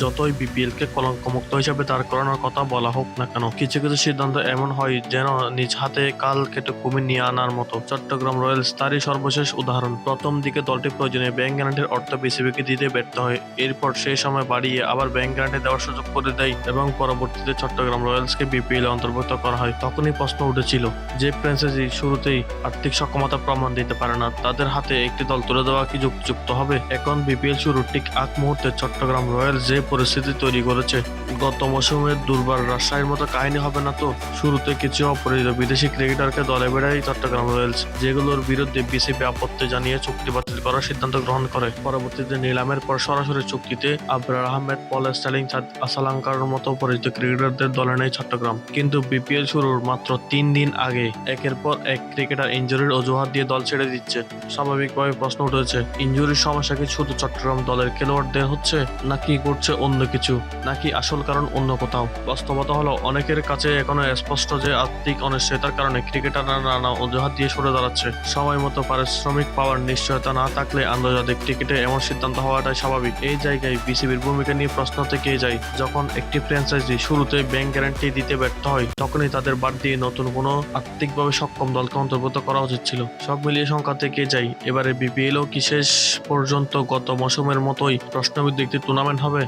যতই বিপিএলকে কলঙ্কমুক্ত হিসেবে দাঁড় করানোর কথা বলা হোক না কেন, কিছু কিছু সিদ্ধান্ত এমন হয় যেন নিজ হাতে কাল কেটে কুমির নিয়ে আনার মতো। চট্টগ্রাম রয়্যালস তারই সর্বশেষ উদাহরণ। প্রথম দিকে দলটি প্রয়োজনীয় ব্যাংক গ্যারান্টির অর্থ বিসিবিকে দিতে ব্যর্থ হয়, এরপর সেই সময় বাড়িয়ে আবার ব্যাংক গ্যারান্টি দেওয়ার সুযোগ করে দেয় এবং পরবর্তীতে চট্টগ্রাম রয়্যালসকে বিপিএল অন্তর্ভুক্ত করা হয়। তখনই প্রশ্ন উঠেছিল, যে ফ্র্যাঞ্চাইজি শুরুতেই আর্থিক সক্ষমতা প্রমাণ দিতে পারে না, তাদের হাতে একটি দল তুলে দেওয়া কি যুক্তিযুক্ত হবে? এখন বিপিএল শুরুর ঠিক আগ মুহূর্তে চট্টগ্রাম রয়্যালস যে পরিস্থিতি তৈরি করেছে, গত মৌসুমের দুর্বার রাজশাহীর মতো কাহিনী হবে না তো? শুরুতে কিছু অপরিচিত বিদেশি ক্রিকেটারকে দলে বেড়ায় চট্টগ্রাম রয়্যালস, যেগুলোর বিরুদ্ধে বিসিবি আপত্তি জানিয়ে চুক্তি বাতিল করার সিদ্ধান্ত গ্রহণ করে। পরবর্তীতে নিলামের পর সরাসরি চুক্তিতে আবরার আহমেদ, পল স্টার্লিং, চাঁদ আসালাঙ্কার মতো পরিচিত ক্রিকেটারদের দলে নেয় চট্টগ্রাম। কিন্তু বিপিএল শুরুর মাত্র 3 দিন আগে একের পর এক ক্রিকেটার ইনজুরির অজুহাত দিয়ে দল ছেড়ে দিচ্ছে। স্বাভাবিকভাবে প্রশ্ন উঠেছে, ইনজুরির সমস্যা কি শুধু চট্টগ্রাম দলের খেলোয়াড়দের হচ্ছে, নাকি করছে অন্য কিছু, নাকি আসল কারণ অন্য কোথাও? বাস্তবতা হলো, অনেকের কাছে এখনো স্পষ্ট যে আর্থিক অনিশ্চয়তার কারণে ক্রিকেটাররা নানা অজুহাত দিয়ে সরে দাঁড়াচ্ছে। সময় মতো পারিশ্রমিক পাওয়ার নিশ্চয়তা না থাকলে আন্তর্জাতিক ক্রিকেটে এমন সিদ্ধান্ত হওয়াটাই স্বাভাবিক। এই জায়গায় বিসিবির ভূমিকা নিয়ে প্রশ্ন থেকেই যায়। যখন একটি ফ্র্যাঞ্চাইজি শুরুতে ব্যাংক গ্যারান্টি দিতে ব্যর্থ হয়, তখনই তাদের বাদ দিয়ে নতুন কোনো আর্থিকভাবে সক্ষম দলকে অন্তর্ভুক্ত করা উচিত ছিল। সব মিলিয়ে সংখ্যা থেকে যাই, এবারে বিপিএলও কি শেষ পর্যন্ত গত মৌসুমের মতোই প্রশ্নবিদ্ধ একটি টুর্নামেন্ট হবে?